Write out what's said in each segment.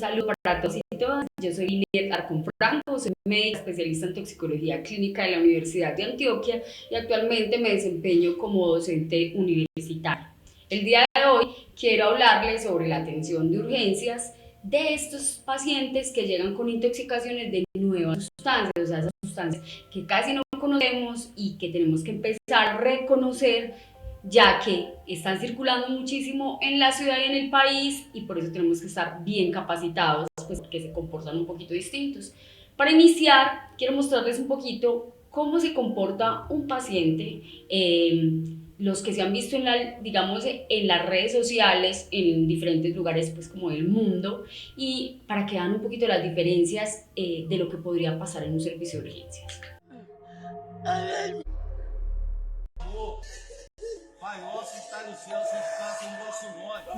Saludos para todos y todas. Yo soy Linet Arcón Franco, soy médica especialista en toxicología clínica de la Universidad de Antioquia y actualmente me desempeño como docente universitario. El día de hoy quiero hablarles sobre la atención de urgencias de estos pacientes que llegan con intoxicaciones de nuevas sustancias, o sea, esas sustancias que casi no conocemos y que tenemos que empezar a reconocer ya que están circulando muchísimo en la ciudad y en el país y por eso tenemos que estar bien capacitados, pues porque se comportan un poquito distintos. Para iniciar, quiero mostrarles un poquito cómo se comporta un paciente, los que se han visto digamos, en las redes sociales, en diferentes lugares pues como del mundo, y para que vean un poquito las diferencias de lo que podría pasar en un servicio de urgencias.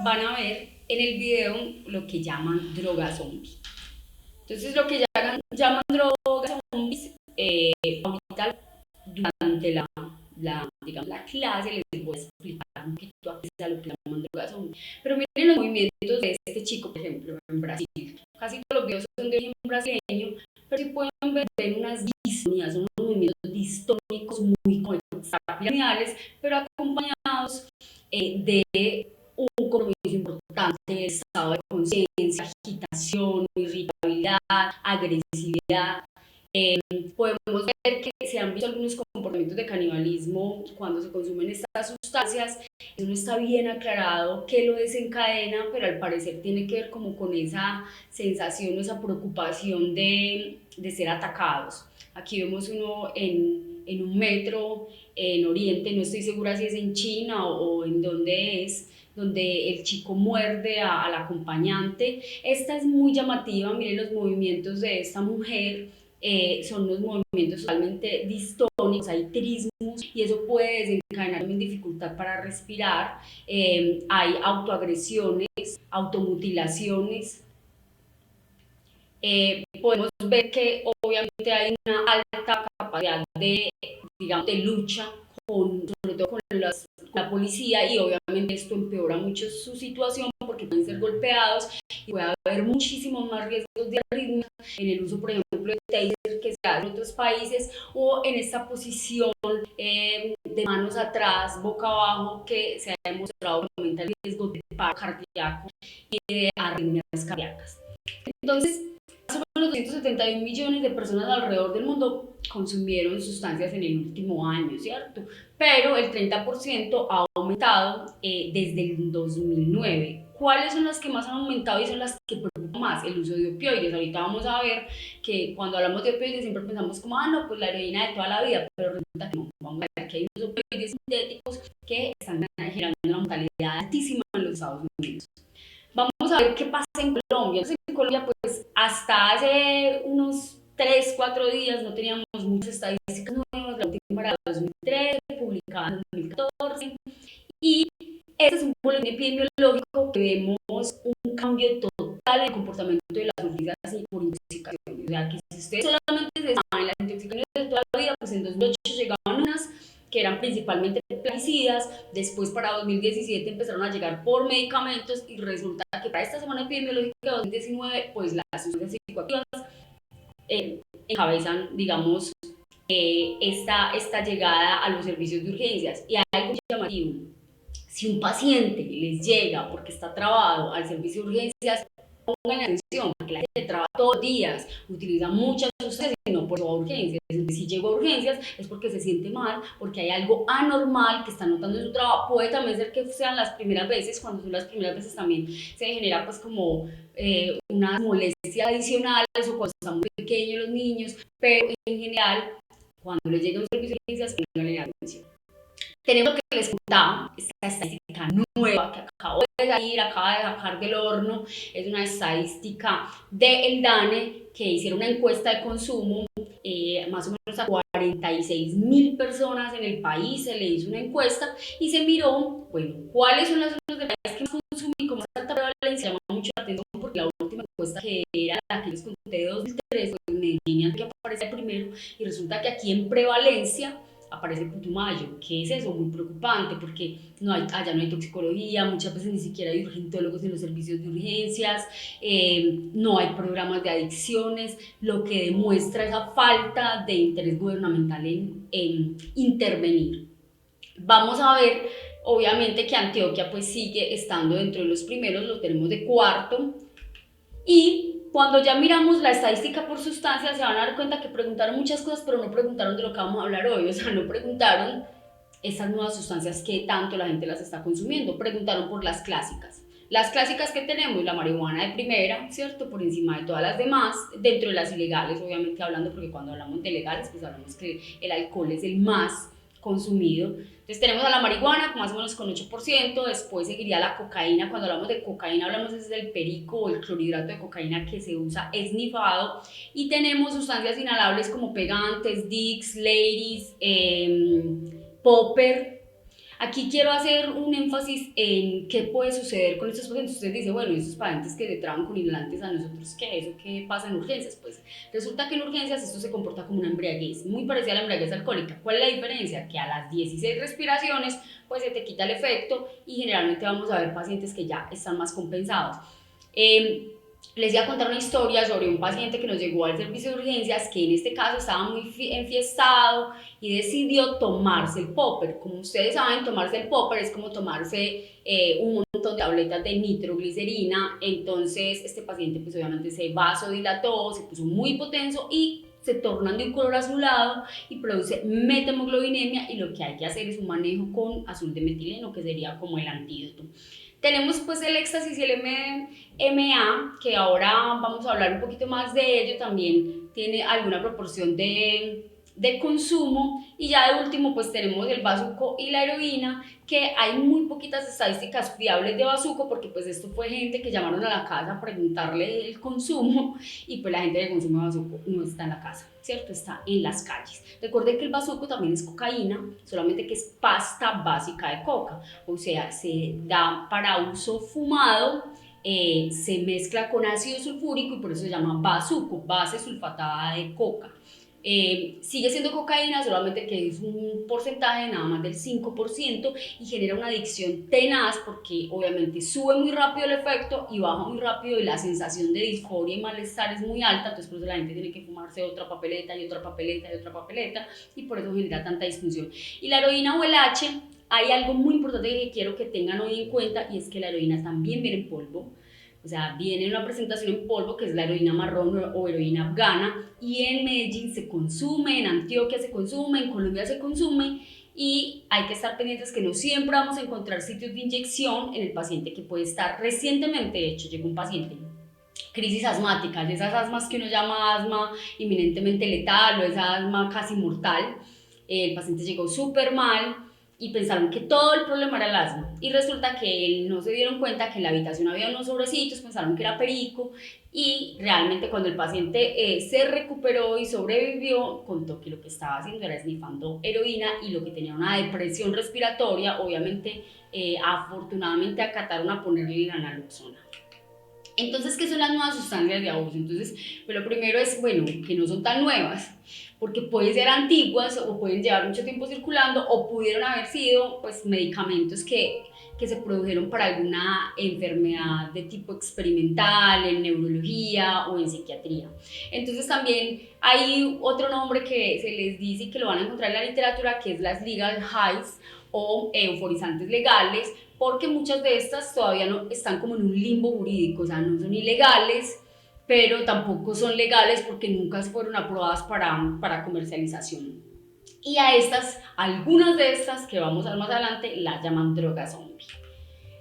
Van a ver en el video lo que llaman droga zombie. Entonces lo que llaman drogas zombies, ahorita durante digamos, la clase les voy a explicar un poquito a lo que llaman drogas zombies. Pero miren los movimientos de este chico, por ejemplo, en Brasil. Casi todos los videos son de origen brasileño, pero si pueden ver unas distonías, son unos movimientos distónicos muy piramidales, pero acompañados de un compromiso importante, estado de conciencia, agitación, irritabilidad, agresividad. Podemos ver que se han visto algunos comportamientos de canibalismo cuando se consumen estas sustancias. Eso no está bien aclarado qué lo desencadena, pero al parecer tiene que ver como con esa sensación o esa preocupación de ser atacados. Aquí vemos uno en un metro en Oriente, no estoy segura si es en China o en dónde es, donde el chico muerde al acompañante. Esta es muy llamativa, miren los movimientos de esta mujer, son unos movimientos totalmente distónicos, hay trismus y eso puede desencadenar también dificultad para respirar, hay autoagresiones, automutilaciones. Podemos ver que obviamente hay una alta capacidad digamos, de lucha sobre todo con la policía, y obviamente esto empeora mucho su situación porque pueden ser golpeados y puede haber muchísimos más riesgos de arritmia en el uso, por ejemplo, de taser que se hace en otros países, o en esta posición de manos atrás, boca abajo, que se ha demostrado que aumenta el riesgo de paro cardíaco y de arritmias cardíacas. Entonces, más o menos 271 millones de personas alrededor del mundo consumieron sustancias en el último año, ¿cierto? Pero el 30% ha aumentado desde el 2009. ¿Cuáles son las que más han aumentado y son las que preocupan más? El uso de opioides. Ahorita vamos a ver que cuando hablamos de opioides siempre pensamos como, no, pues la heroína de toda la vida, pero resulta que no. Vamos a ver que hay unos opioides sintéticos que están generando una mortalidad altísima en los Estados Unidos. Vamos a ver qué pasa en Colombia. Entonces, en Colombia, pues hasta hace unos 3, 4 días no teníamos muchas estadísticas nuevas. La última era 2013, publicada en 2014. Y este es un boletín epidemiológico que vemos un cambio total en el comportamiento de las urgencias y por intoxicaciones. O sea, que si ustedes solamente se saben las intoxicaciones de toda la vida, pues en 2008 llegaban unas que eran principalmente plaguicidas, después para 2017 empezaron a llegar por medicamentos y resulta que para esta semana epidemiológica de 2019 pues las sustancias psicoactivas encabezan, digamos, esta llegada a los servicios de urgencias. Y hay algo llamativo: si un paciente les llega porque está trabado al servicio de urgencias, pongan atención, porque la gente trabaja todos los días, utiliza muchas sustancias y no por eso a urgencias. Entonces, si llegó a urgencias es porque se siente mal, porque hay algo anormal que está notando en su trabajo. Puede también ser que sean las primeras veces. Cuando son las primeras veces también se genera pues como unas molestias adicionales, o cuando están muy pequeños los niños, pero en general cuando les llega un servicio de urgencias, pongan atención. Tenemos lo que les contaba, esta estadística nueva que acabo de salir, acaba de sacar del horno. Es una estadística del DANE, que hicieron una encuesta de consumo, más o menos a 46.000 personas en el país se le hizo una encuesta y se miró, bueno, cuáles son las zonas del país que más consumen y con más alta prevalencia. Llama mucho la atención porque la última encuesta, que era la que les conté de 2003, pues Medellín, que aparece primero, y resulta que aquí en prevalencia aparece Putumayo. ¿Qué es eso? Muy preocupante porque allá no hay toxicología, muchas veces ni siquiera hay urgentólogos en los servicios de urgencias, no hay programas de adicciones, lo que demuestra esa falta de interés gubernamental en intervenir. Vamos a ver, obviamente, que Antioquia pues sigue estando dentro de los primeros, lo tenemos de cuarto, y cuando ya miramos la estadística por sustancias se van a dar cuenta que preguntaron muchas cosas, pero no preguntaron de lo que vamos a hablar hoy, o sea, no preguntaron estas nuevas sustancias que tanto la gente las está consumiendo, preguntaron por las clásicas. Las clásicas que tenemos, la marihuana de primera, ¿cierto? Por encima de todas las demás, dentro de las ilegales, obviamente hablando, porque cuando hablamos de legales, pues hablamos que el alcohol es el más consumido. Entonces tenemos a la marihuana más o menos con 8%, después seguiría la cocaína. Cuando hablamos de cocaína hablamos es del perico o el clorhidrato de cocaína que se usa esnifado, y tenemos sustancias inhalables como pegantes, Dicks, Ladies, Popper. Aquí quiero hacer un énfasis en qué puede suceder con estos pacientes. Usted dice, bueno, estos pacientes que se traban con inhalantes, a nosotros, ¿qué es? ¿O qué pasa en urgencias? Pues resulta que en urgencias esto se comporta como una embriaguez, muy parecida a la embriaguez alcohólica. ¿Cuál es la diferencia? Que a las 16 respiraciones, pues se te quita el efecto y generalmente vamos a ver pacientes que ya están más compensados. Les voy a contar una historia sobre un paciente que nos llegó al servicio de urgencias, que en este caso estaba muy enfiestado y decidió tomarse el popper. Como ustedes saben, tomarse el popper es como tomarse un montón de tabletas de nitroglicerina. Entonces este paciente pues obviamente se vasodilató, se puso muy hipotenso y se tornan de un color azulado y produce methemoglobinemia, y lo que hay que hacer es un manejo con azul de metileno, que sería como el antídoto. Tenemos pues el éxtasis y el MA, que ahora vamos a hablar un poquito más de ello, también tiene alguna proporción de consumo. Y ya de último pues tenemos el bazuco y la heroína, que hay muy poquitas estadísticas fiables de bazuco, porque pues esto fue gente que llamaron a la casa a preguntarle el consumo, y pues la gente que consume bazuco no está en la casa, ¿cierto? Está en las calles. Recuerden que el bazuco también es cocaína, solamente que es pasta básica de coca, o sea, se da para uso fumado, se mezcla con ácido sulfúrico y por eso se llama bazuco, base sulfatada de coca. Sigue siendo cocaína, solamente que es un porcentaje nada más del 5%, y genera una adicción tenaz porque obviamente sube muy rápido el efecto y baja muy rápido, y la sensación de disforia y malestar es muy alta. Entonces por eso la gente tiene que fumarse otra papeleta y otra papeleta y otra papeleta, y por eso genera tanta disfunción. Y la heroína o el H, hay algo muy importante que quiero que tengan hoy en cuenta, y es que la heroína también viene en polvo. O sea, viene una presentación en polvo, que es la heroína marrón o heroína afgana, y en Medellín se consume, en Antioquia se consume, en Colombia se consume, y hay que estar pendientes que no siempre vamos a encontrar sitios de inyección en el paciente que puede estar. Recientemente, de hecho, llegó un paciente, crisis asmática, de esas asmas que uno llama asma inminentemente letal o esa asma casi mortal. El paciente llegó súper mal y pensaron que todo el problema era el asma, y resulta que no se dieron cuenta que en la habitación había unos sobrecitos, pensaron que era perico, y realmente cuando el paciente se recuperó y sobrevivió, contó que lo que estaba haciendo era esnifando heroína, y lo que tenía una depresión respiratoria. Obviamente afortunadamente acataron a ponerle la naloxona. Entonces, ¿qué son las nuevas sustancias de abuso? Entonces, pues lo primero es, bueno, que no son tan nuevas, porque pueden ser antiguas o pueden llevar mucho tiempo circulando, o pudieron haber sido pues medicamentos que se produjeron para alguna enfermedad de tipo experimental, en neurología o en psiquiatría. Entonces también hay otro nombre que se les dice y que lo van a encontrar en la literatura, que es las legal highs o euforizantes legales, porque muchas de estas todavía no están como en un limbo jurídico, o sea, no son ilegales, pero tampoco son legales porque nunca fueron aprobadas para comercialización. Y a estas, algunas de estas que vamos a ver más adelante, las llaman drogas zombie.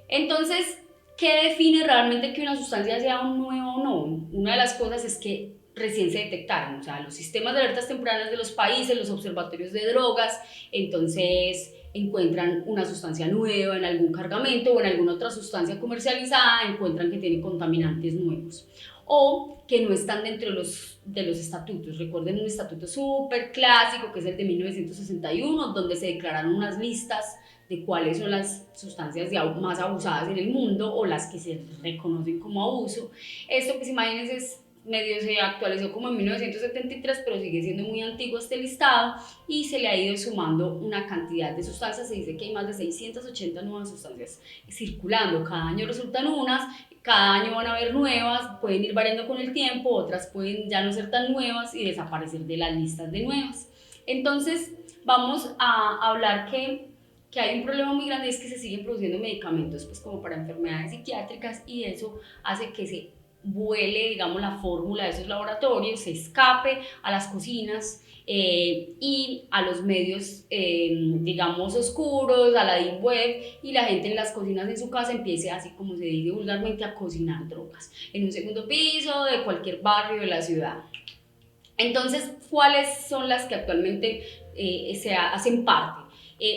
Entonces, ¿qué define realmente que una sustancia sea nueva o no? Una de las cosas es que recién se detectaron, o sea, los sistemas de alertas tempranas de los países, los observatorios de drogas, entonces encuentran una sustancia nueva en algún cargamento o en alguna otra sustancia comercializada, encuentran que tiene contaminantes nuevos o que no están dentro de los estatutos. Recuerden un estatuto súper clásico que es el de 1961, donde se declararon unas listas de cuáles son las sustancias más abusadas en el mundo o las que se reconocen como abuso. Esto, pues imagínense, es medio se actualizó como en 1973, pero sigue siendo muy antiguo este listado y se le ha ido sumando una cantidad de sustancias. Se dice que hay más de 680 nuevas sustancias circulando. Cada año resultan unas, cada año van a haber nuevas, pueden ir variando con el tiempo, otras pueden ya no ser tan nuevas y desaparecer de las listas de nuevas. Entonces, vamos a hablar que hay un problema muy grande, es que se siguen produciendo medicamentos pues como para enfermedades psiquiátricas y eso hace que se vuele, digamos, la fórmula de esos laboratorios, se escape a las cocinas y a los medios, digamos, oscuros, a la deep web, y la gente en las cocinas en su casa empiece, así como se dice vulgarmente, a cocinar drogas en un segundo piso de cualquier barrio de la ciudad. Entonces, ¿cuáles son las que actualmente se hacen parte?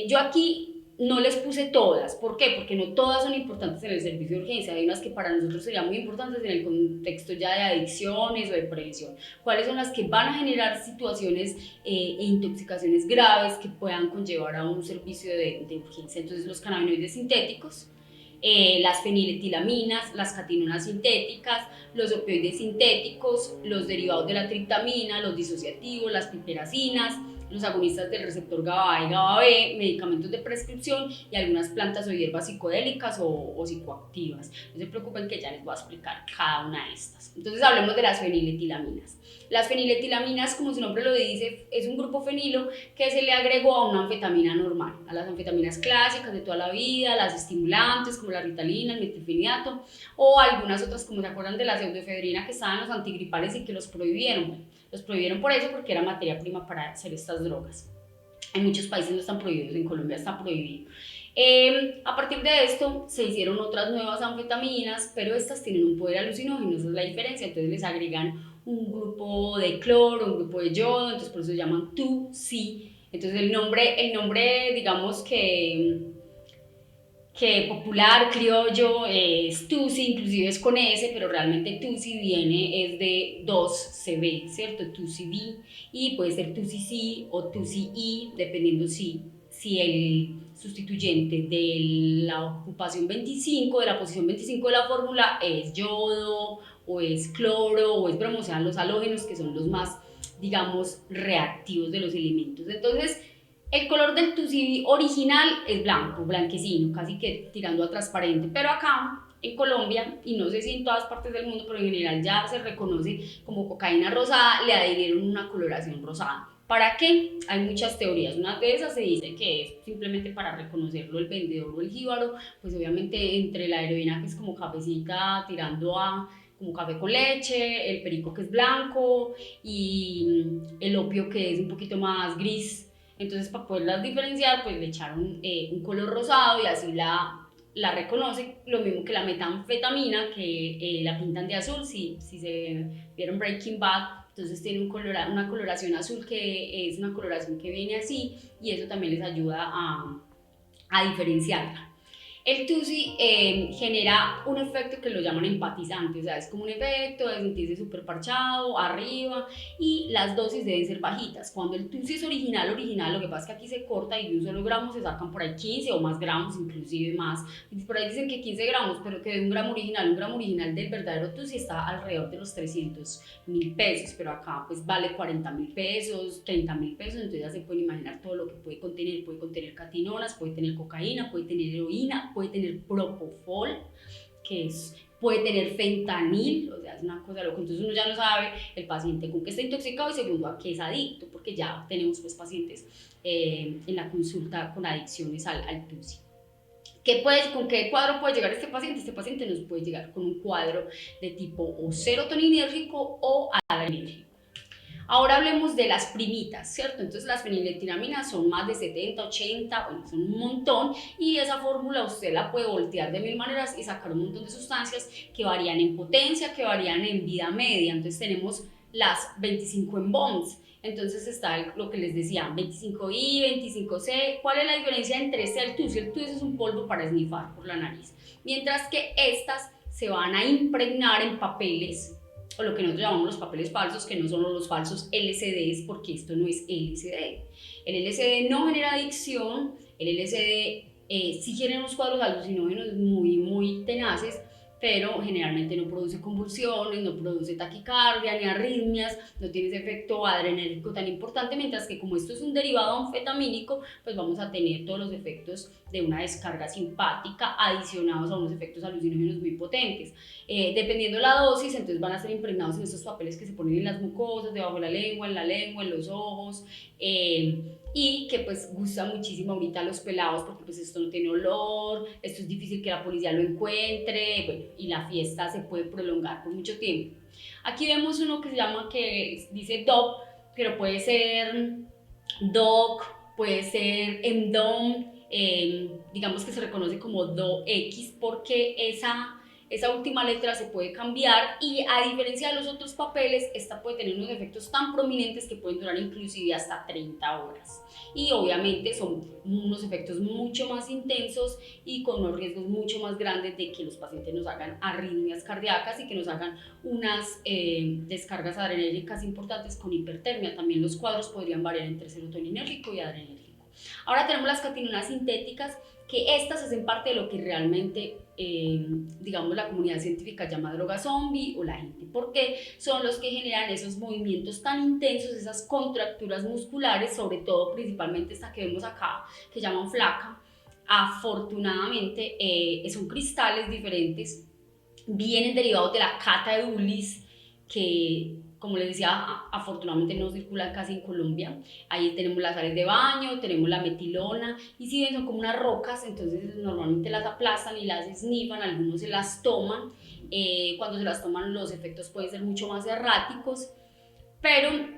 Yo aquí no les puse todas. ¿Por qué? Porque no todas son importantes en el servicio de urgencia. Hay unas que para nosotros serían muy importantes en el contexto ya de adicciones o de prevención. ¿Cuáles son las que van a generar situaciones e intoxicaciones graves que puedan conllevar a un servicio de urgencia? Entonces, los cannabinoides sintéticos, las feniletilaminas, las catinonas sintéticas, los opioides sintéticos, los derivados de la triptamina, los disociativos, las piperacinas, los agonistas del receptor GABA y GABA B, medicamentos de prescripción y algunas plantas o hierbas psicodélicas o psicoactivas. No se preocupen que ya les voy a explicar cada una de estas. Entonces hablemos de las feniletilaminas. Las feniletilaminas, como su nombre lo dice, es un grupo fenilo que se le agregó a una anfetamina normal, a las anfetaminas clásicas de toda la vida, las estimulantes como la ritalina, el metilfenidato o algunas otras, como se acuerdan de la pseudoefedrina que estaban los antigripales y que los prohibieron. Bueno, los prohibieron por eso, porque era materia prima para hacer estas drogas. En muchos países no están prohibidos, en Colombia está prohibido. A partir de esto se hicieron otras nuevas anfetaminas, pero estas tienen un poder alucinógeno, esa es la diferencia. Entonces les agregan un grupo de cloro, un grupo de yodo, entonces por eso se llaman 2C. Entonces el nombre digamos que popular, criollo, es Tusi, inclusive es con S, pero realmente Tusi viene es de 2CB, ¿cierto? Tusi B, y puede ser Tusi C o Tusi I, dependiendo si el sustituyente de la ocupación 25, de la posición 25 de la fórmula es yodo, o es cloro, o es bromo, o sea, los halógenos que son los más, digamos, reactivos de los elementos. Entonces, el color del Tusi original es blanco, blanquecino, casi que tirando a transparente, pero acá en Colombia, y no sé si en todas partes del mundo, pero en general ya se reconoce como cocaína rosada, le adhirieron una coloración rosada. ¿Para qué? Hay muchas teorías. Una de esas se dice que es simplemente para reconocerlo el vendedor o el jíbaro, pues obviamente entre la heroína, que es como cafecita tirando a como café con leche, el perico, que es blanco, y el opio, que es un poquito más gris. Entonces, para poderlas diferenciar, pues le echaron un color rosado y así la reconoce. Lo mismo que la metanfetamina, que la pintan de azul, si se vieron Breaking Bad, entonces tiene una coloración azul, que es una coloración que viene así, y eso también les ayuda a diferenciarla. El TUSI genera un efecto que lo llaman empatizante, o sea, es como un efecto de sentirse súper parchado, arriba, y las dosis deben ser bajitas. Cuando el TUSI es original, lo que pasa es que aquí se corta y de un solo gramo se sacan por ahí 15 o más gramos, inclusive más. Por ahí dicen que 15 gramos, pero que de un gramo original del verdadero TUSI está alrededor de los 300.000 pesos, pero acá pues vale 40.000 pesos, 30.000 pesos, entonces ya se pueden imaginar todo lo que puede contener catinonas, puede tener cocaína, puede tener heroína, puede tener propofol, puede tener fentanil, o sea, es una cosa loca. Entonces uno ya no sabe el paciente con qué está intoxicado y segundo a qué es adicto, porque ya tenemos pues pacientes en la consulta con adicciones al TUSI. ¿Con qué cuadro puede llegar este paciente? Este paciente nos puede llegar con un cuadro de tipo o serotoninérgico o adrenérgico. Ahora hablemos de las primitas, ¿cierto? Entonces las feniletilaminas son más de 70, 80, bueno, son un montón, y esa fórmula usted la puede voltear de mil maneras y sacar un montón de sustancias que varían en potencia, que varían en vida media. Entonces tenemos las 25 en bonds, entonces está lo que les decía, 25I, 25C. ¿Cuál es la diferencia entre este y el TUSI? El TUSI es un polvo para esnifar por la nariz, mientras que estas se van a impregnar en papeles, o lo que nosotros llamamos los papeles falsos, que no son los falsos LSDs, porque esto no es LSD. El LSD no genera adicción, el LSD sí genera unos cuadros alucinógenos muy, muy tenaces, pero generalmente no produce convulsiones, no produce taquicardia ni arritmias, no tiene ese efecto adrenérgico tan importante, mientras que como esto es un derivado anfetamínico, pues vamos a tener todos los efectos de una descarga simpática adicionados a unos efectos alucinógenos muy potentes. Dependiendo la dosis, entonces van a ser impregnados en estos papeles que se ponen en las mucosas, debajo de la lengua, en los ojos, y que pues gusta muchísimo ahorita a los pelados porque pues esto no tiene olor, esto es difícil que la policía lo encuentre, bueno, y la fiesta se puede prolongar por mucho tiempo. Aquí vemos uno que se llama, que dice DOP, pero puede ser DOC, puede ser MDOM, digamos que se reconoce como DOX porque esa última letra se puede cambiar, y a diferencia de los otros papeles, esta puede tener unos efectos tan prominentes que pueden durar inclusive hasta 30 horas. Y obviamente son unos efectos mucho más intensos y con unos riesgos mucho más grandes de que los pacientes nos hagan arritmias cardíacas y que nos hagan unas descargas adrenérgicas importantes con hipertermia. También los cuadros podrían variar entre serotoninérgico y adrenérgico. Ahora tenemos las catinonas sintéticas, que estas hacen parte de lo que realmente, digamos, la comunidad científica llama droga zombie o la gente, porque son los que generan esos movimientos tan intensos, esas contracturas musculares, sobre todo, principalmente esta que vemos acá, que llaman flaca. Afortunadamente, son cristales diferentes, vienen derivados de la cata de Ulis, que, como les decía, afortunadamente no circula casi en Colombia. Ahí tenemos las sales de baño, tenemos la metilona, y si ven son como unas rocas, entonces normalmente las aplastan y las esnifan, algunos se las toman. Cuando se las toman los efectos pueden ser mucho más erráticos, pero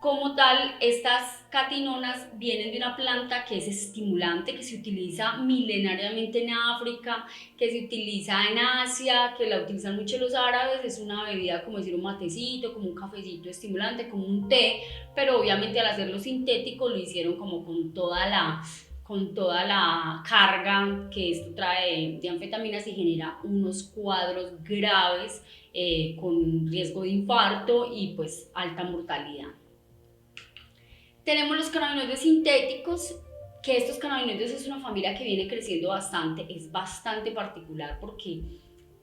como tal, estas catinonas vienen de una planta que es estimulante, que se utiliza milenariamente en África, que se utiliza en Asia, que la utilizan mucho los árabes. Es una bebida, como decir, un matecito, como un cafecito estimulante, como un té, pero obviamente al hacerlo sintético lo hicieron como con toda la carga que esto trae de anfetaminas, y genera unos cuadros graves, con riesgo de infarto y pues alta mortalidad. Tenemos los cannabinoides sintéticos, que estos cannabinoides es una familia que viene creciendo bastante, es bastante particular porque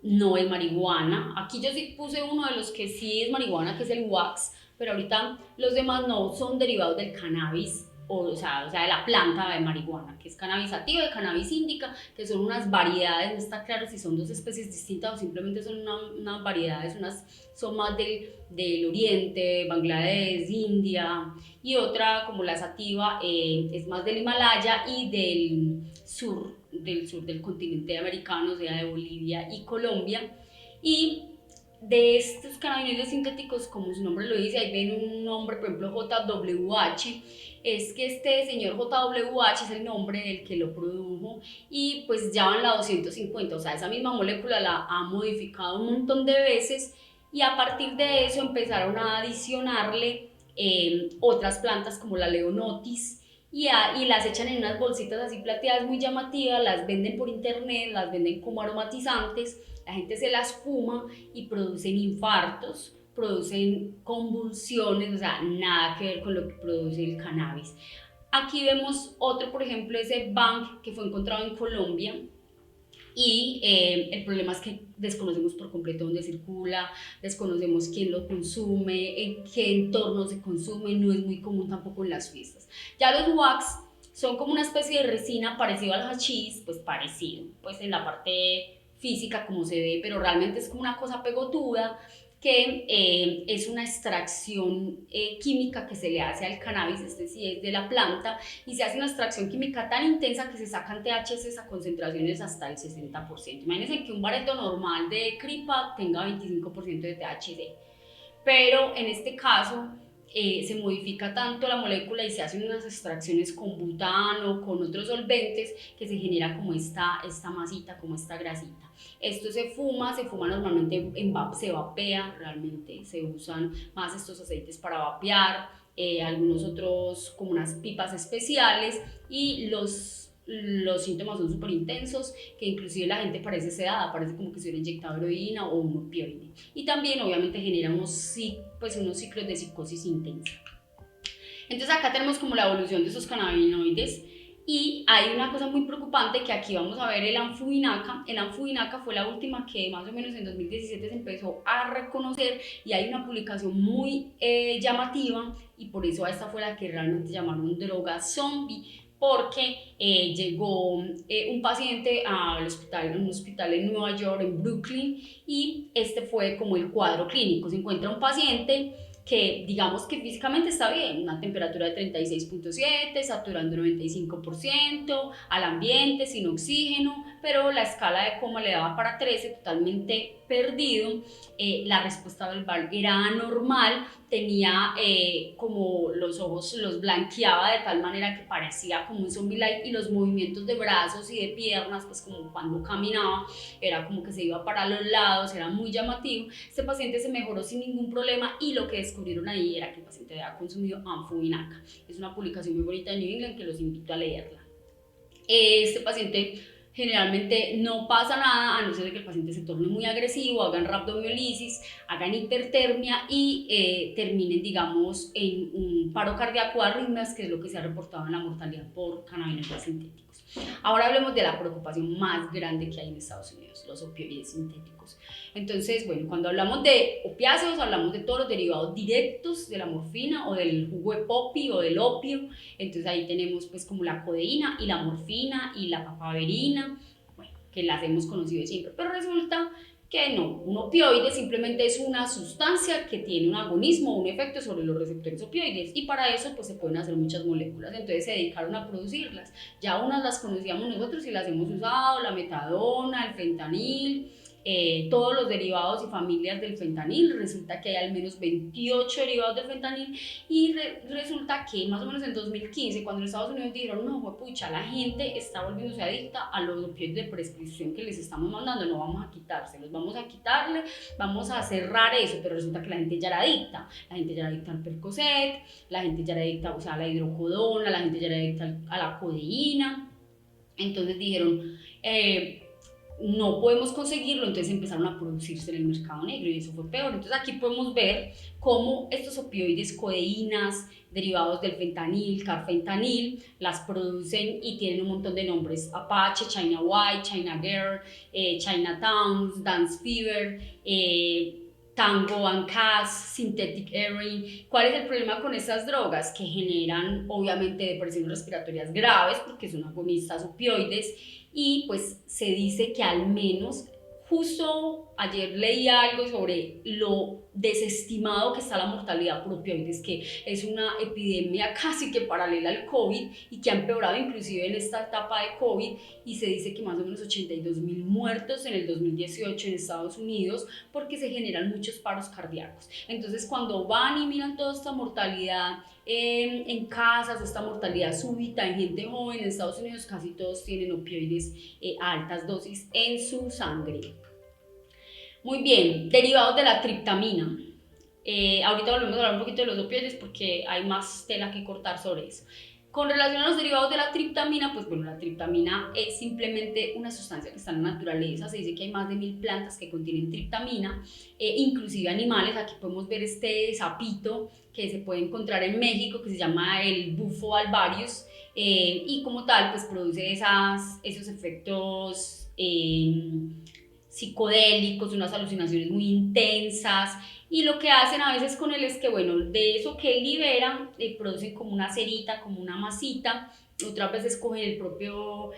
no es marihuana. Aquí yo sí puse uno de los que sí es marihuana, que es el wax, pero ahorita los demás no son derivados del cannabis, o sea, de la planta de marihuana, que es cannabis sativa y cannabis indica, que son unas variedades. No está claro si son dos especies distintas o simplemente son unas variedades. Unas son más del oriente, Bangladesh, India, y otra, como la sativa, es más del Himalaya y del sur del continente americano, o sea, de Bolivia y Colombia. Y de estos cannabinoides sintéticos, como su nombre lo dice, ahí ven un nombre, por ejemplo, JWH, es que este señor JWH es el nombre del que lo produjo, y pues ya van la 250, o sea, esa misma molécula la ha modificado un montón de veces, y a partir de eso empezaron a adicionarle otras plantas como la Leonotis, y las echan en unas bolsitas así plateadas muy llamativas, las venden por internet, las venden como aromatizantes, la gente se las fuma y producen infartos, producen convulsiones, o sea, nada que ver con lo que produce el cannabis. Aquí vemos otro, por ejemplo, ese Bang, que fue encontrado en Colombia, y el problema es que desconocemos por completo dónde circula, desconocemos quién lo consume, en qué entorno se consume, no es muy común tampoco en las fiestas. Ya los wax son como una especie de resina parecido al hachís, pues parecido, pues en la parte física como se ve, pero realmente es como una cosa pegotuda, que es una extracción química que se le hace al cannabis, este sí es de la planta, y se hace una extracción química tan intensa que se sacan THC a concentraciones hasta el 60%. Imagínense que un bareto normal de cripa tenga 25% de THC, pero en este caso se modifica tanto la molécula y se hacen unas extracciones con butano, con otros solventes, que se genera como esta masita, como esta grasita. Esto se fuma normalmente, se vapea, realmente se usan más estos aceites para vapear, algunos otros como unas pipas especiales, y los síntomas son súper intensos, que inclusive la gente parece sedada, parece como que se hubiera inyectado heroína o un opioide, y también obviamente genera unos ciclos de psicosis intensa. Entonces acá tenemos como la evolución de esos cannabinoides. Y hay una cosa muy preocupante que aquí vamos a ver el Anfubinaca. El Anfubinaca fue la última que más o menos en 2017 se empezó a reconocer y hay una publicación muy llamativa y por eso a esta fue la que realmente llamaron droga zombie porque llegó un paciente al hospital, en un hospital en Nueva York, en Brooklyn, y este fue como el cuadro clínico. Se encuentra un paciente que digamos que físicamente está bien, una temperatura de 36.7, saturando 95%, al ambiente, sin oxígeno, pero la escala de coma le daba para 13, totalmente perdido, la respuesta verbal era anormal, tenía como los ojos los blanqueaba de tal manera que parecía como un zombie-like y los movimientos de brazos y de piernas, pues como cuando caminaba, era como que se iba para los lados, era muy llamativo. Este paciente se mejoró sin ningún problema y lo que descubrieron ahí era que el paciente había consumido Anfubinaca. Es una publicación muy bonita de New England que los invito a leerla. Este paciente generalmente no pasa nada a no ser de que el paciente se torne muy agresivo, hagan rhabdomiolisis, hagan hipertermia y terminen, digamos, en un paro cardíaco, arritmias, que es lo que se ha reportado en la mortalidad por cannabinoides sintéticos. Ahora hablemos de la preocupación más grande que hay en Estados Unidos, los opioides sintéticos. Entonces, bueno, cuando hablamos de opiáceos, hablamos de todos los derivados directos de la morfina o del jugo de poppy o del opio. Entonces ahí tenemos pues como la codeína y la morfina y la papaverina, bueno, que las hemos conocido siempre, pero resulta que no, un opioide simplemente es una sustancia que tiene un agonismo o un efecto sobre los receptores opioides y para eso pues se pueden hacer muchas moléculas, entonces se dedicaron a producirlas, ya unas las conocíamos nosotros y las hemos usado, la metadona, el fentanil, todos los derivados y familias del fentanil, resulta que hay al menos 28 derivados del fentanil y resulta que más o menos en 2015 cuando en Estados Unidos dijeron no, pucha, la gente está volviéndose adicta a los opioides de prescripción que les estamos mandando, no vamos a quitárselos, vamos a quitarle, vamos a cerrar eso, pero resulta que la gente ya era adicta, la gente ya era adicta al Percocet, la gente ya era adicta, o sea, a la hidrocodona, la gente ya era adicta a la codeína, entonces dijeron no podemos conseguirlo, entonces empezaron a producirse en el mercado negro y eso fue peor. Entonces aquí podemos ver cómo estos opioides, codeínas, derivados del fentanil, carfentanil, las producen y tienen un montón de nombres: Apache, China White, China Girl, Chinatown, Dance Fever, Tango and Cass, Synthetic Heroin. ¿Cuál es el problema con estas drogas? Que generan obviamente depresiones respiratorias graves porque son agonistas opioides y pues se dice que al menos, justo ayer leí algo sobre lo desestimado que está la mortalidad por opioides, que es una epidemia casi que paralela al COVID y que ha empeorado inclusive en esta etapa de COVID y se dice que más o menos 82.000 muertos en el 2018 en Estados Unidos porque se generan muchos paros cardíacos. Entonces cuando van y miran toda esta mortalidad en casas, esta mortalidad súbita en gente joven en Estados Unidos, casi todos tienen opioides a altas dosis en su sangre. Muy bien, derivados de la triptamina. Ahorita volvemos a hablar un poquito de los opioides porque hay más tela que cortar sobre eso. Con relación a los derivados de la triptamina, pues bueno, la triptamina es simplemente una sustancia que está en la naturaleza, se dice que hay más de 1000 plantas que contienen triptamina, inclusive animales. Aquí podemos ver este sapito que se puede encontrar en México que se llama el bufo alvarius y como tal pues produce esos efectos psicodélicos, unas alucinaciones muy intensas y lo que hacen a veces con él es que, bueno, de eso que liberan, producen como una cerita, como una masita, otras veces cogen el propio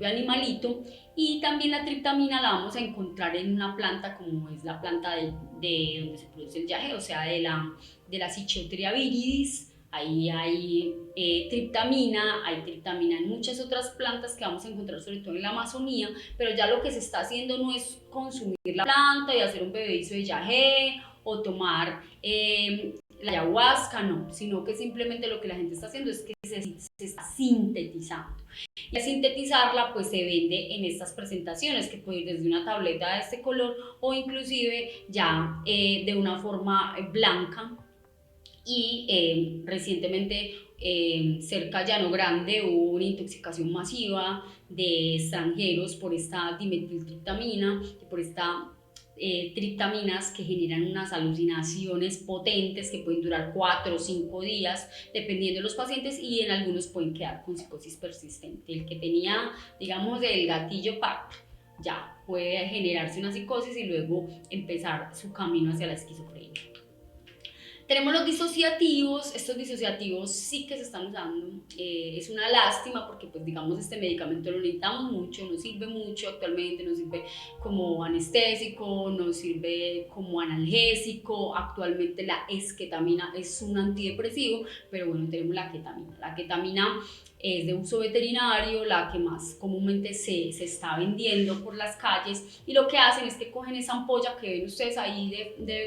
animalito y también la triptamina la vamos a encontrar en una planta como es la planta de donde se produce el yagé, o sea, de la Cichotria viridis. Ahí hay triptamina en muchas otras plantas que vamos a encontrar sobre todo en la Amazonía, pero ya lo que se está haciendo no es consumir la planta y hacer un bebedizo de yagé o tomar la ayahuasca, no, sino que simplemente lo que la gente está haciendo es que se está sintetizando. Y al sintetizarla, pues se vende en estas presentaciones, que puede ir desde una tableta de este color o inclusive ya de una forma blanca. Y recientemente cerca de Llano Grande hubo una intoxicación masiva de extranjeros por esta dimetiltriptamina, por esta triptaminas que generan unas alucinaciones potentes que pueden durar 4 o 5 días dependiendo de los pacientes y en algunos pueden quedar con psicosis persistente. El que tenía, digamos, el gatillo PAC ya puede generarse una psicosis y luego empezar su camino hacia la esquizofrenia. Tenemos los disociativos, estos disociativos sí que se están usando, es una lástima porque pues digamos este medicamento lo necesitamos mucho, nos sirve mucho actualmente, nos sirve como anestésico, nos sirve como analgésico, actualmente la esketamina es un antidepresivo, pero bueno, tenemos la ketamina es de uso veterinario, la que más comúnmente se está vendiendo por las calles y lo que hacen es que cogen esa ampolla que ven ustedes ahí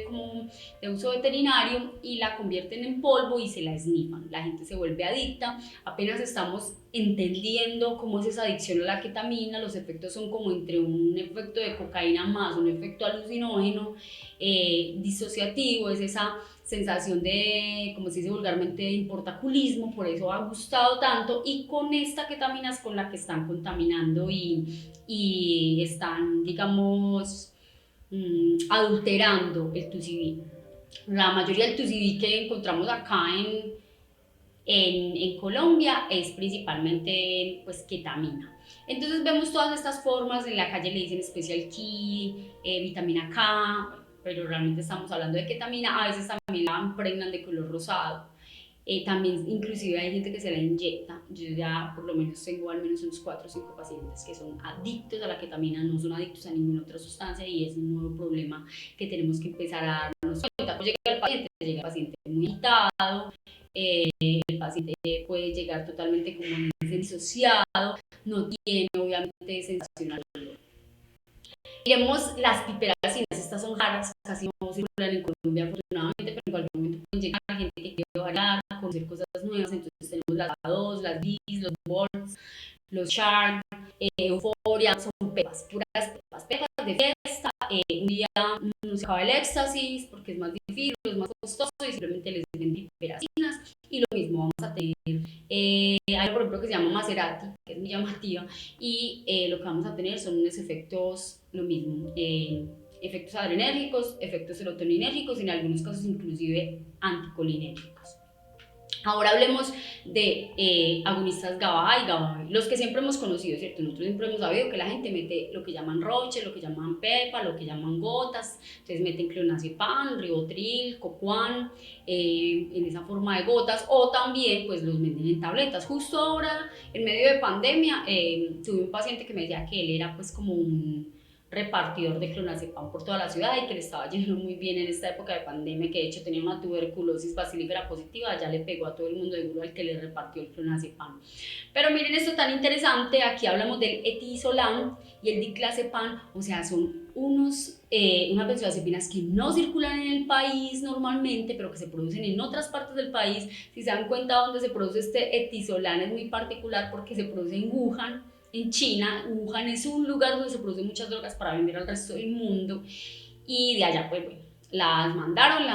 como de uso veterinario y la convierten en polvo y se la esnifan. La gente se vuelve adicta, apenas estamos entendiendo cómo es esa adicción a la ketamina, los efectos son como entre un efecto de cocaína más un efecto alucinógeno, disociativo, es esa sensación de, como se dice vulgarmente, de importaculismo, por eso ha gustado tanto y con esta ketamina es con la que están contaminando y están, digamos, adulterando el TUSIBI. La mayoría del TUSIBI que encontramos acá en Colombia es principalmente pues ketamina. Entonces vemos todas estas formas, en la calle le dicen Special Key, vitamina K, pero realmente estamos hablando de ketamina, a veces también la impregnan de color rosado. También inclusive hay gente que se la inyecta, yo ya por lo menos tengo al menos unos 4 o 5 pacientes que son adictos a la ketamina, no son adictos a ninguna otra sustancia y es un nuevo problema que tenemos que empezar a darnos cuenta. Pues llega el paciente muy agitado, el paciente puede llegar totalmente como disociado, no tiene obviamente sensación al dolor. Miremos las piperacines, estas son raras, casi no circulan en Colombia afortunadamente, pero en cualquier momento pueden llegar a gente que quiere variar, conocer cosas nuevas, entonces tenemos las A2, las BIS, los BOLTS, los Shark, Euforia, son pepas, puras pepas de fiesta, un día no se acaba el éxtasis porque es más difícil, es más costoso y simplemente les venden piperacinas y lo mismo vamos a tener, hay por ejemplo que se llama Maserati, que es muy llamativa y lo que vamos a tener son unos efectos, lo mismo, efectos adrenérgicos, efectos serotoninérgicos y en algunos casos inclusive anticolinérgicos. Ahora hablemos de agonistas GABA y GABA, los que siempre hemos conocido, ¿cierto? Nosotros siempre hemos sabido que la gente mete lo que llaman roche, lo que llaman pepa, lo que llaman gotas, entonces meten clonazepam, ribotril, cocuan, en esa forma de gotas, o también pues los venden en tabletas. Justo ahora, en medio de pandemia, tuve un paciente que me decía que él era pues como un repartidor de clonazepam por toda la ciudad y que le estaba yendo muy bien en esta época de pandemia, que de hecho tenía una tuberculosis bacilífera positiva, ya le pegó a todo el mundo de Google al que le repartió el clonazepam. Pero miren esto tan interesante, aquí hablamos del etizolam y el diclazepam, o sea, son unas benzodiazepinas que no circulan en el país normalmente, pero que se producen en otras partes del país. Si se dan cuenta dónde se produce este etizolam es muy particular porque se produce en Wuhan, en China. Wuhan es un lugar donde se producen muchas drogas para vender al resto del mundo y de allá pues bueno, las mandaron,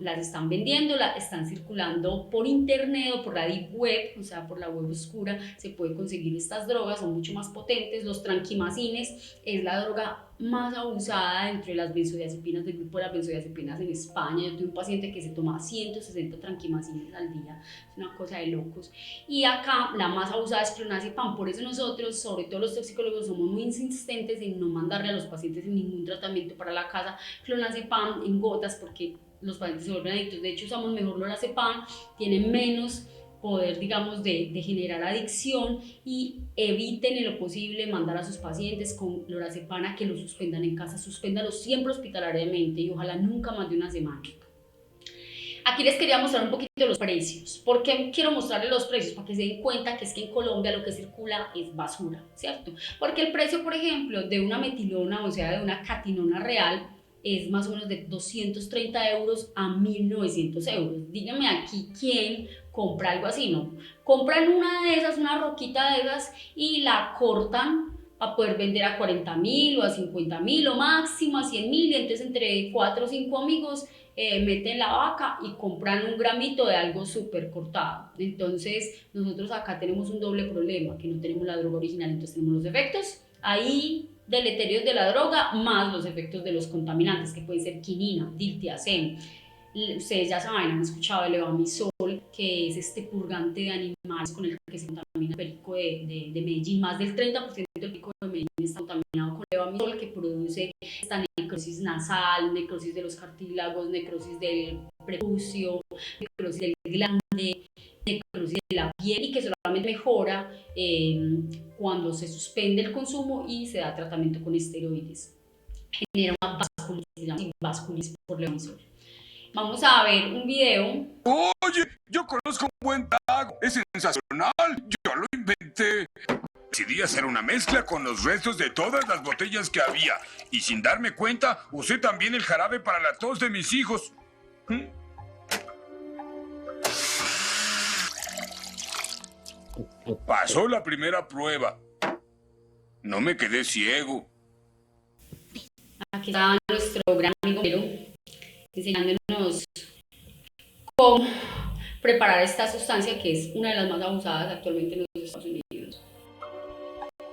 las están vendiendo, las están circulando por internet o por la deep web, o sea por la web oscura se puede conseguir estas drogas, son mucho más potentes. Los tranquimacines es la droga más abusada entre las benzodiazepinas, del grupo de las benzodiazepinas en España. Yo tuve un paciente que se tomaba 160 tranquimacines al día, es una cosa de locos. Y acá la más abusada es clonazepam, por eso nosotros, sobre todo los toxicólogos, somos muy insistentes en no mandarle a los pacientes en ningún tratamiento para la casa clonazepam en gotas porque los pacientes se vuelven adictos. De hecho usamos mejor lorazepam, tiene menos poder, digamos, de generar adicción y eviten en lo posible mandar a sus pacientes con lorazepam a que lo suspendan en casa, suspéndalo siempre hospitalariamente y ojalá nunca más de una semana. Aquí les quería mostrar un poquito de los precios. ¿Por qué quiero mostrarles los precios? Para que se den cuenta que es que en Colombia lo que circula es basura, ¿cierto? Porque el precio, por ejemplo, de una metilona, o sea, de una catinona real, es más o menos de 230 euros a 1.900 euros. Díganme aquí quién compra algo así, ¿no? Compran una de esas, una roquita de esas y la cortan para poder vender a 40.000 o a 50.000 o máximo a 100.000 y entonces entre 4 o 5 amigos meten la vaca y compran un gramito de algo súper cortado. Entonces nosotros acá tenemos un doble problema, que no tenemos la droga original, entonces tenemos los efectos ahí deleterios de la droga más los efectos de los contaminantes, que pueden ser quinina, diltiazem. Ustedes ya saben, han escuchado el levamisol, que es este purgante de animales con el que se contamina el perico de Medellín. Más del 30% del perico de Medellín está contaminado con levamisol, que produce esta necrosis nasal, necrosis de los cartílagos, necrosis del prepucio, necrosis del glande, necrosis de la piel, y que solamente mejora cuando se suspende el consumo y se da tratamiento con esteroides. Genera una vasculitis por levamisol. Vamos a ver un video. Oye, yo conozco un buen trago, es sensacional, yo lo inventé. Decidí hacer una mezcla con los restos de todas las botellas que había, y sin darme cuenta usé también el jarabe para la tos de mis hijos. Pasó la primera prueba. No me quedé ciego. Aquí está nuestro gran amigo enseñándonos cómo preparar esta sustancia, que es una de las más abusadas actualmente en los Estados Unidos.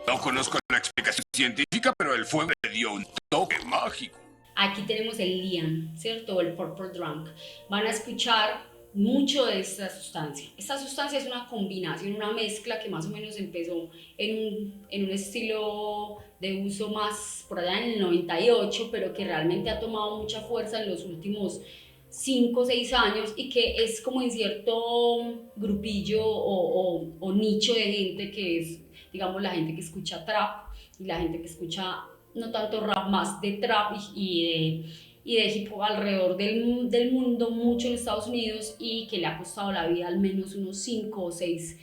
No conozco la explicación científica, pero el fuego le dio un toque mágico. Aquí tenemos el Lian, ¿cierto? El Purple Drunk. Van a escuchar mucho de esta sustancia. Esta sustancia es una combinación, una mezcla que más o menos empezó en un estilo de uso más por allá en el 98, pero que realmente ha tomado mucha fuerza en los últimos 5 o 6 años, y que es como en cierto grupillo o nicho de gente que es, digamos, la gente que escucha trap y la gente que escucha no tanto rap, más de trap y de hip hop alrededor del mundo, mucho en Estados Unidos, y que le ha costado la vida al menos unos 5 o 6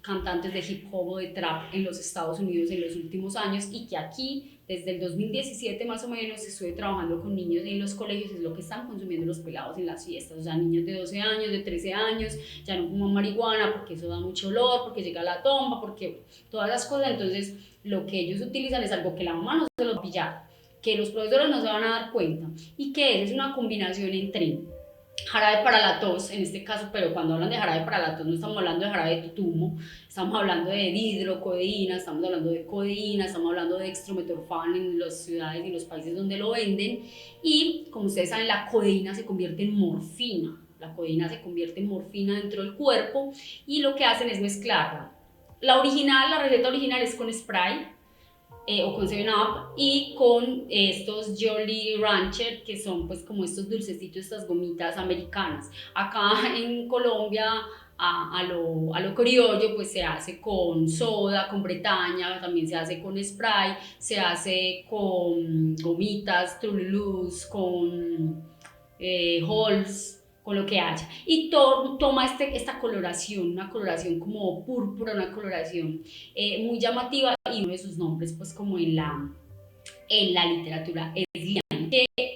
cantantes de hip hop o de trap en los Estados Unidos en los últimos años, y que aquí desde el 2017 más o menos estuve trabajando con niños en los colegios. Es lo que están consumiendo los pelados en las fiestas, o sea, niños de 12 años, de 13 años, ya no fuman marihuana porque eso da mucho olor, porque llega a la tumba, porque todas las cosas. Entonces lo que ellos utilizan es algo que la mamá no se lo va a pillar, que los profesores no se van a dar cuenta, y que es una combinación entre jarabe para la tos, en este caso, pero cuando hablan de jarabe para la tos no estamos hablando de jarabe de tutumo, estamos hablando de dihidrocodeína, estamos hablando de codeína, estamos hablando de dextrometorfán en las ciudades y los países donde lo venden. Y como ustedes saben, la codeína se convierte en morfina. La codeína se convierte en morfina dentro del cuerpo, y lo que hacen es mezclarla. La receta original es con spray, o con 7-Up, y con estos Jolly Rancher, que son pues como estos dulcecitos, estas gomitas americanas. Acá en Colombia a lo criollo pues se hace con soda, con Bretaña, también se hace con spray, se hace con gomitas, Trululus, con Halls, con lo que haya, y toma esta coloración, una coloración como púrpura, una coloración muy llamativa, y uno de sus nombres pues como en la literatura es Lian.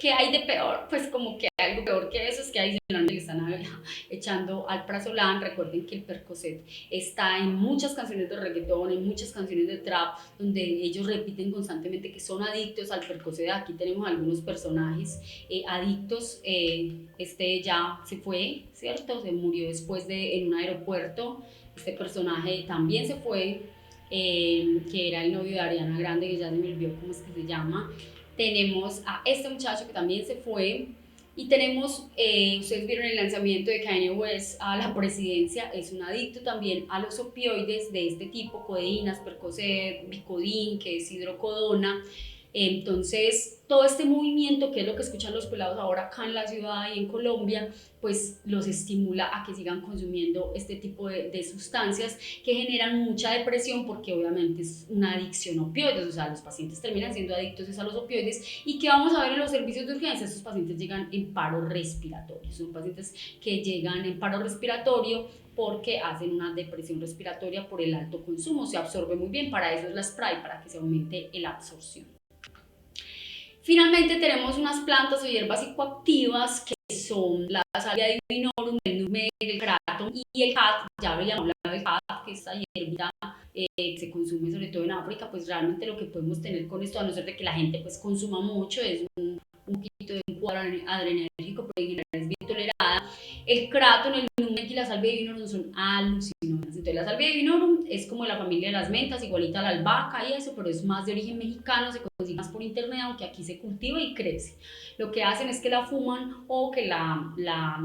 ¿Qué hay de peor? Pues como que hay algo peor que eso, es que adicionalmente le están echando alprazolam. Recuerden que el Percocet está en muchas canciones de reggaetón, en muchas canciones de trap, donde ellos repiten constantemente que son adictos al Percocet. Aquí tenemos algunos personajes adictos. Este ya se fue, ¿cierto? Se murió después en un aeropuerto. Este personaje también se fue, que era el novio de Ariana Grande, que ya se me olvidó cómo es que se llama. Tenemos a este muchacho que también se fue, y tenemos, ustedes vieron el lanzamiento de Kanye West a la presidencia, es un adicto también a los opioides de este tipo, codeínas, Percocet, Vicodin, que es hidrocodona. Entonces todo este movimiento, que es lo que escuchan los pelados ahora acá en la ciudad y en Colombia, pues los estimula a que sigan consumiendo este tipo de sustancias que generan mucha depresión, porque obviamente es una adicción a opioides, o sea, los pacientes terminan siendo adictos a los opioides. ¿Y qué vamos a ver en los servicios de urgencia? Estos pacientes llegan en paro respiratorio, son pacientes que llegan en paro respiratorio porque hacen una depresión respiratoria por el alto consumo. Se absorbe muy bien, para eso es la spray, para que se aumente la absorción. Finalmente tenemos unas plantas o hierbas psicoactivas, que son la salvia divinorum, el nutmeg, el kratom y el cat. Ya habíamos hablado del cat, que esta hierbita que se consume sobre todo en África. Pues realmente lo que podemos tener con esto, a no ser de que la gente pues consuma mucho, es un poquito de un cuadro adrenérgico, pero en general es bien tolerada. El kratom, el nutmeg y la salvia divinorum son alucinógenas. Entonces la Salvia divinorum es como la familia de las mentas, igualita a la albahaca y eso, pero es más de origen mexicano, se consigue más por internet, aunque aquí se cultiva y crece. Lo que hacen es que la fuman o que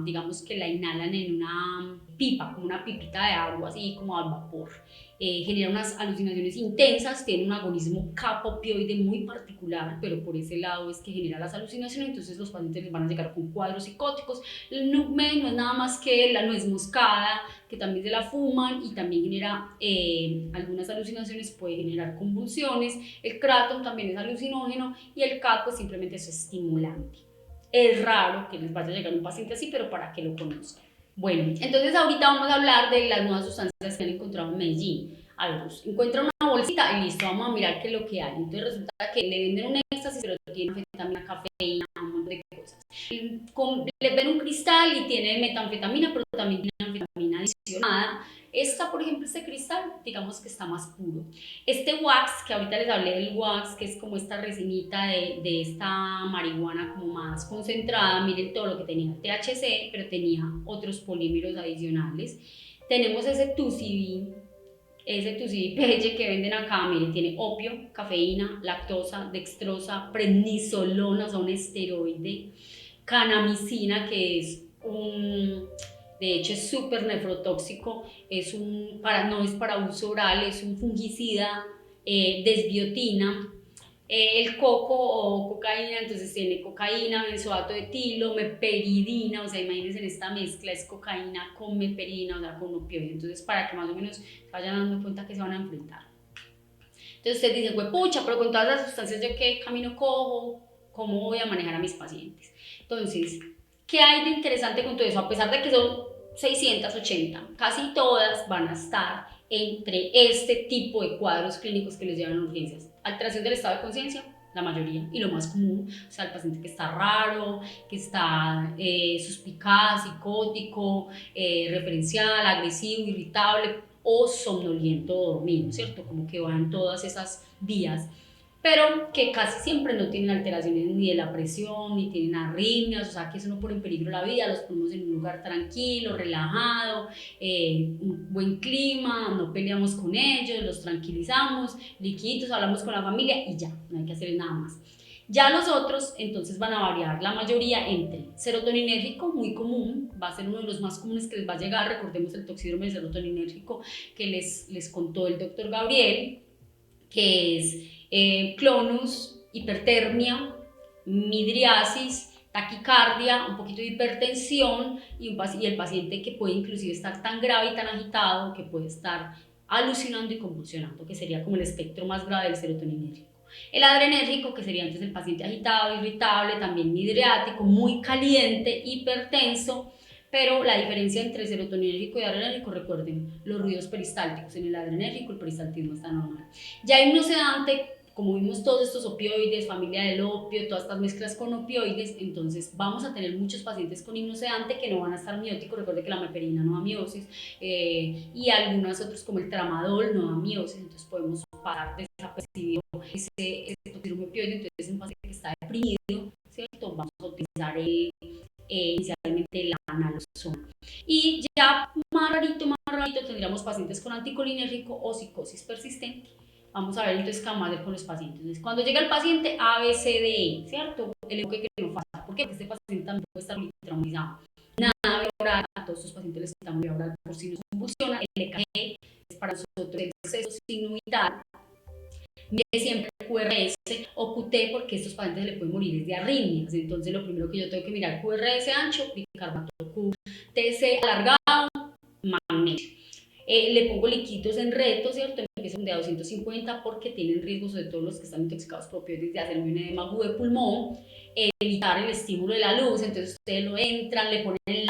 digamos que la inhalan en una pipa, como una pipita de agua, así como al vapor. Genera unas alucinaciones intensas, tiene un agonismo kappa-opioide muy particular, pero por ese lado es que genera las alucinaciones, entonces los pacientes les van a llegar con cuadros psicóticos. El nutmeg no es nada más que la nuez moscada, que también se la fuman y también genera algunas alucinaciones, puede generar convulsiones. El kratom también es alucinógeno y el cat pues simplemente es estimulante. Es raro que les vaya a llegar un paciente así, pero para que lo conozcan. Bueno, entonces ahorita vamos a hablar de las nuevas sustancias que han encontrado en Medellín. Algunos encuentran una bolsita y listo, vamos a mirar qué es lo que hay. Entonces resulta que le venden un éxtasis, pero tiene anfetamina, cafeína, un montón de cosas. Les ven un cristal y tiene metanfetamina, pero también tiene anfetamina adicionada. Esta, por ejemplo, este cristal, digamos que está más puro. Este wax, que ahorita les hablé del wax, que es como esta resinita de esta marihuana como más concentrada, miren todo lo que tenía THC, pero tenía otros polímeros adicionales. Tenemos ese 2CB, ese 2CB que venden acá, miren, tiene opio, cafeína, lactosa, dextrosa, prednisolona, son esteroide, canamicina, que es de hecho es súper nefrotóxico, no es para uso oral, es un fungicida, desbiotina, el coco o cocaína, entonces tiene cocaína, benzoato de etilo, meperidina, o sea, imagínense en esta mezcla es cocaína con meperina, o sea, con opioide, entonces para que más o menos se vayan dando cuenta que se van a enfrentar. Entonces ustedes dicen, pues pucha, pero con todas las sustancias yo qué camino cojo, ¿cómo voy a manejar a mis pacientes? Entonces, ¿qué hay de interesante con todo eso? A pesar de que son 680, casi todas van a estar entre este tipo de cuadros clínicos que les llevan a urgencias. Alteración del estado de conciencia, la mayoría, y lo más común, o sea, el paciente que está raro, que está suspicaz, psicótico, referencial, agresivo, irritable o somnoliento o dormido, ¿cierto? Como que van todas esas vías, pero que casi siempre no tienen alteraciones ni de la presión, ni tienen arritmias, o sea que eso no pone en peligro la vida, los ponemos en un lugar tranquilo, relajado, un buen clima, no peleamos con ellos, los tranquilizamos, liquiditos, hablamos con la familia y ya, no hay que hacer nada más. Ya los otros entonces van a variar la mayoría entre serotoninérgico, muy común, va a ser uno de los más comunes que les va a llegar, recordemos el toxídromo de serotoninérgico que les contó el doctor Gabriel, que es clonus, hipertermia, midriasis, taquicardia, un poquito de hipertensión y el paciente que puede inclusive estar tan grave y tan agitado que puede estar alucinando y convulsionando, que sería como el espectro más grave del serotoninérgico. El adrenérgico, que sería entonces el paciente agitado, irritable, también midriático, muy caliente, hipertenso, pero la diferencia entre serotoninérgico y adrenérgico, recuerden, los ruidos peristálticos, en el adrenérgico el peristaltismo está normal. Ya hipnosedante, como vimos todos estos opioides, familia del opio, todas estas mezclas con opioides, entonces vamos a tener muchos pacientes con hipnosedante que no van a estar mióticos, recuerden que la meperina no da miosis, y algunos otros como el tramadol no da miosis, entonces podemos pasar desapercibido ese toxismo opioide, entonces un paciente que está deprimido, ¿cierto? Vamos a utilizar inicialmente la naloxona. Y ya más rarito tendríamos pacientes con anticolinérgico o psicosis persistente. Vamos a ver entonces qué vamos a hacer con los pacientes. Entonces, cuando llega el paciente A, B, C, D, E, ¿cierto? El enfoque que no pasa. ¿Por qué? Porque este paciente también puede estar muy traumatizado. Nada de oral, a todos estos pacientes les estamos de oral por si no convulsiona. El EKG es para nosotros el exceso signo vital. Mire siempre QRS o QT porque estos pacientes le pueden morir de arritmias. Entonces, lo primero que yo tengo que mirar, QRS ancho, bicarbonato Q, TC alargado, magnesio. Le pongo líquidos en reto, ¿cierto? Empiezo de 250 porque tienen riesgo, sobre todo los que están intoxicados por opioides, de hacerme un edema agudo de pulmón, evitar el estímulo de la luz, entonces ustedes lo entran, le ponen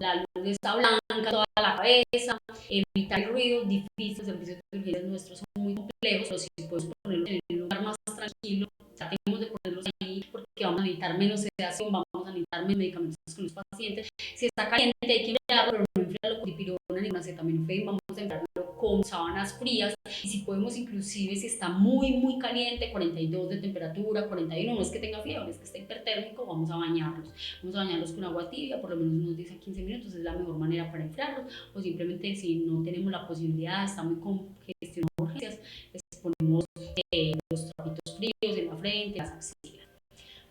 la luz de esta blanca, toda la cabeza, evitar el ruido, difícil, los servicios de urgencias nuestros son muy complejos, pero si podemos ponerlos en un lugar más tranquilo, tratemos de ponerlos ahí porque vamos a necesitar menos sedación, vamos a ni darme medicamentos con los pacientes. Si está caliente hay que enfriarlo, pero no enfriarlo con dipirona ni con acetaminofén, vamos a enfriarlo con sábanas frías, y si podemos inclusive si está muy caliente, 42 de temperatura, 41, no es que tenga fiebre, es que está hipertérmico, vamos a bañarlos con agua tibia, por lo menos unos 10 a 15 minutos, es la mejor manera para enfriarlos, o simplemente si no tenemos la posibilidad, está muy congestionado de urgencias, les ponemos los trapitos fríos en la frente, las axilas.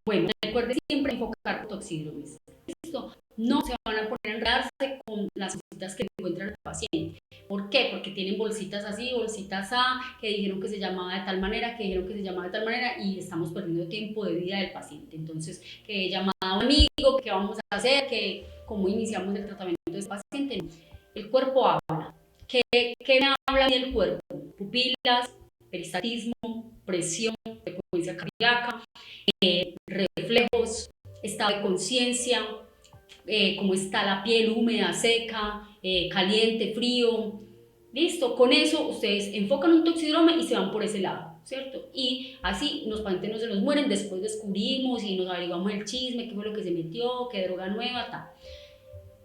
Bueno, recuerde siempre enfocar toxidromes. ¿Listo? No se van a poner a enredarse con las cositas que encuentran el paciente. ¿Por qué? Porque tienen bolsitas así, bolsitas A, que dijeron que se llamaba de tal manera, que dijeron que se llamaba de tal manera, y estamos perdiendo tiempo de vida del paciente. Entonces, que he llamado a un amigo, que vamos a hacer, que cómo iniciamos el tratamiento de este paciente. No. El cuerpo habla. ¿Qué me habla del cuerpo? Pupilas, peristaltismo, presión, frecuencia cardíaca, reflejos, estado de conciencia, cómo está la piel húmeda, seca, caliente, frío. Listo, con eso ustedes enfocan un toxidrome y se van por ese lado, ¿cierto? Y así los pacientes no se nos mueren, después descubrimos y nos averiguamos el chisme, qué fue lo que se metió, qué droga nueva, tal.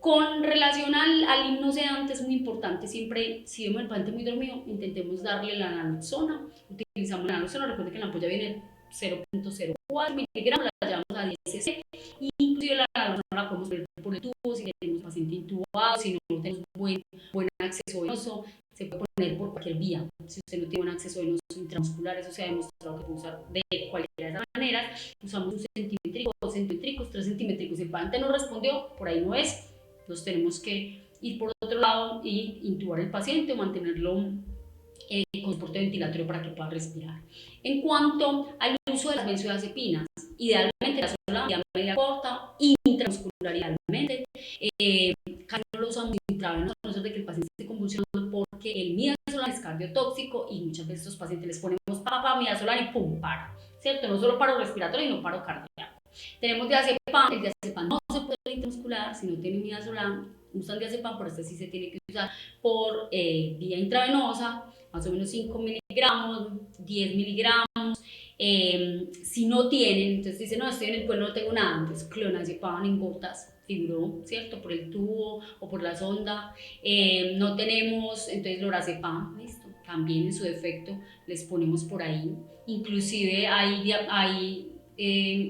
Con relación al hipnosedante es muy importante, siempre si vemos el paciente muy dormido, intentemos darle la naloxona, utilizamos la naloxona, recuerden que en la ampolla viene 0.04 miligramos, la llevamos a 10 cc, y inclusive la naloxona la podemos poner por el tubo si tenemos paciente intubado, si no tenemos buen acceso venoso, se puede poner por cualquier vía, si usted no tiene buen acceso venoso intramuscular, eso se ha demostrado que puede usar de cualquiera de esas maneras, usamos un centimétrico, 2 centímetricos, 3 centímetricos, si el paciente no respondió, por ahí no es. Entonces tenemos que ir por otro lado y intubar al paciente o mantenerlo con soporte ventilatorio para que pueda respirar. En cuanto al uso de las benzodiazepinas, idealmente la sola vía media corta, intramuscular idealmente, casi no lo usamos intravenoso, a no ser de que el paciente esté convulsionando, porque el midazolam es cardiotóxico y muchas veces a estos pacientes les ponemos midazolam y pum, para, ¿cierto? No solo paro respiratorio, sino paro cardíaco. Tenemos diazepam, el diazepam no se puede intramuscular, si no tiene midazolam, usan diazepam, pero este sí se tiene que usar por vía intravenosa, más o menos 5 miligramos, 10 miligramos. Si no tienen, entonces dicen, no, estoy en el pueblo, no tengo nada, entonces clonazepam en gotas, figuró, ¿cierto? Por el tubo o por la sonda. No tenemos, entonces lorazepam, listo, también en su defecto les ponemos por ahí. Inclusive hay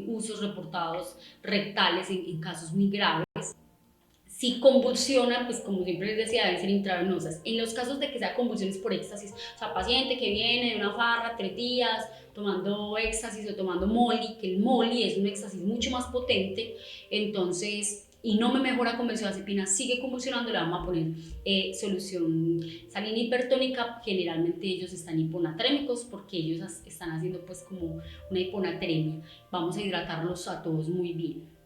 usos reportados rectales en casos muy graves. Si convulsiona, pues como siempre les decía, deben ser intravenosas. En los casos de que sea convulsiones por éxtasis, o sea, paciente que viene de una farra 3 días tomando éxtasis o tomando Molly, que el Molly es un éxtasis mucho más potente, entonces, y no me mejora con benzodiazepina, sigue convulsionando, le vamos a poner solución salina hipertónica. Generalmente ellos están hiponatrémicos porque ellos están haciendo pues como una hiponatremia. Vamos a hidratarlos a todos muy bien.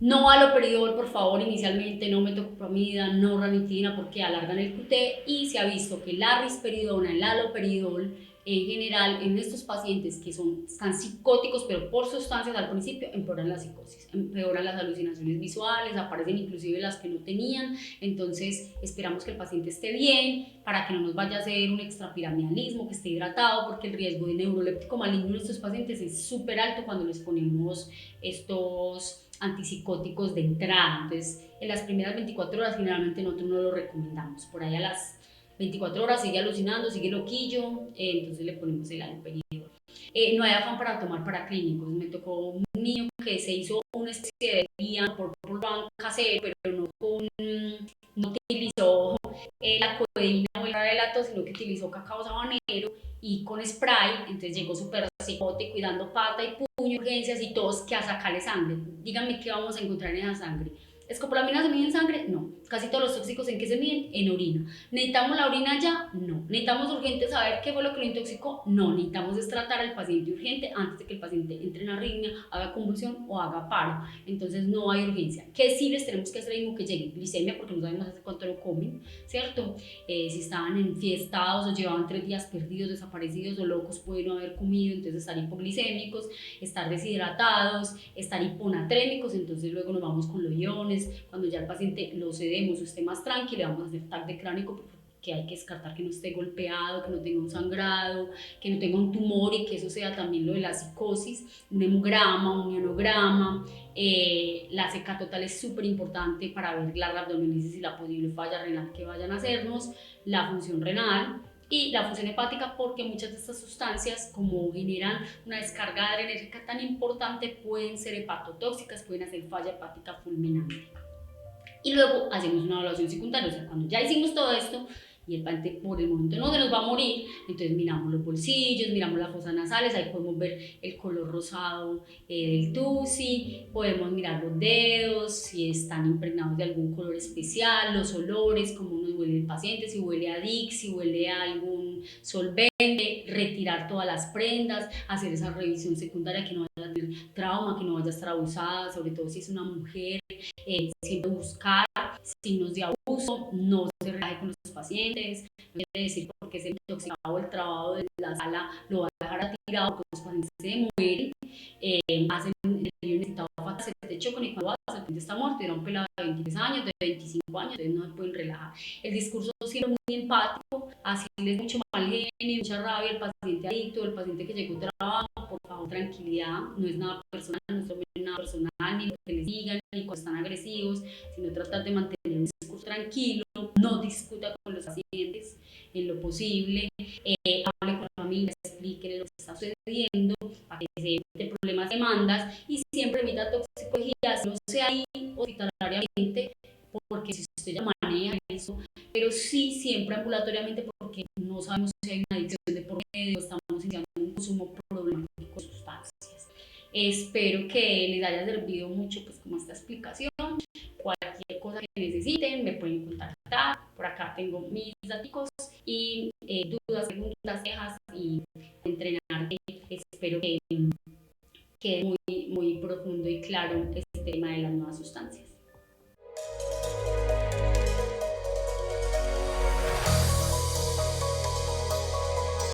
No haloperidol, por favor, inicialmente no metoclopramida, no ranitidina porque alargan el QT, y se ha visto que la risperidona, el haloperidol, en general en estos pacientes que están psicóticos pero por sustancias al principio empeoran la psicosis, empeoran las alucinaciones visuales, aparecen inclusive las que no tenían. Entonces esperamos que el paciente esté bien para que no nos vaya a hacer un extrapiramidalismo, que esté hidratado, porque el riesgo de neuroléptico maligno en estos pacientes es súper alto cuando les ponemos estos antipsicóticos de entrada. Entonces en las primeras 24 horas generalmente nosotros no lo recomendamos, por ahí a las 24 horas sigue alucinando, sigue loquillo, entonces le ponemos el haloperidol. No hay afán para tomar paraclínicos. Me tocó un niño que se hizo una especie de guía por banco casero, pero no utilizó la codeína o el relato, sino que utilizó cacao sabanero y con spray. Entonces llegó súper psicótico y dando pata y puño, urgencias y todos que a sacarle sangre. Díganme qué vamos a encontrar en esa sangre. ¿Escopolamina se mide en sangre? No. Casi todos los tóxicos, ¿en qué se miden? En orina. ¿Necesitamos la orina ya? No. ¿Necesitamos urgente saber qué fue lo que lo intoxicó? No. Necesitamos es tratar al paciente urgente antes de que el paciente entre en arritmia, haga convulsión o haga paro. Entonces no hay urgencia. ¿Qué sí les tenemos que hacer mismo que llegue? Glicemia, porque no sabemos hace cuánto lo comen, ¿cierto? Si estaban enfiestados o llevaban 3 días perdidos, desaparecidos o locos, pueden no haber comido, entonces estar hipoglicémicos, estar deshidratados, estar hiponatrémicos, entonces luego nos vamos con los iones. Cuando ya el paciente lo cedemos o esté más tranquilo, vamos a hacer TAC de cránico que hay que descartar que no esté golpeado, que no tenga un sangrado, que no tenga un tumor y que eso sea también lo de la psicosis, un hemograma, un ionograma. La CK total es súper importante para ver la rhabdomyolysis y la posible falla renal que vayan a hacernos, la función renal y la función hepática, porque muchas de estas sustancias, como generan una descarga adrenérgica tan importante, pueden ser hepatotóxicas, pueden hacer falla hepática fulminante. Y luego hacemos una evaluación secundaria, o sea, cuando ya hicimos todo esto y el paciente por el momento no se nos va a morir, entonces miramos los bolsillos, miramos las fosas nasales, ahí podemos ver el color rosado del tusi, podemos mirar los dedos, si están impregnados de algún color especial, los olores, cómo nos huele el paciente, si huele a DIC, si huele a algún solvente, retirar todas las prendas, hacer esa revisión secundaria, que no vaya a tener trauma, que no vaya a estar abusada, sobre todo si es una mujer. Siempre buscar signos de abuso, no se relaje con los pacientes, no quiere decir porque se intoxicado el trabajo de la sala lo va a dejar tirado, porque los pacientes se mueren, hacen el delirium excitado fatal, se te chocan y cuando vas, el paciente está muerto, era un pelado de 23 años, de 25 años, entonces no se pueden relajar. El discurso siempre muy empático, así les mucho mal genio, mucha rabia, el paciente adicto, el paciente que llegó a trabajo, por favor, tranquilidad, no es nada personal, no es nada personal, ni lo que les digan, ni cuando están agresivos, sino tratar de mantener un discurso tranquilo, no discuta con los pacientes en lo posible, hable con la familia, explíquele lo que está sucediendo, para que se evite problemas de demandas y siempre evita toxicología, no sea ahí hospitalariamente, porque si usted ya maneja eso, pero sí siempre ambulatoriamente, porque no sabemos si hay una adicción de por medio, estamos iniciando un consumo problemático de sustancias. Espero que les haya servido mucho pues como esta explicación. Cualquier cosa que necesiten me pueden contactar. Por acá tengo mis datos y dudas, preguntas, quejas y entrenarte. Espero que quede muy, muy profundo y claro este tema de las nuevas sustancias.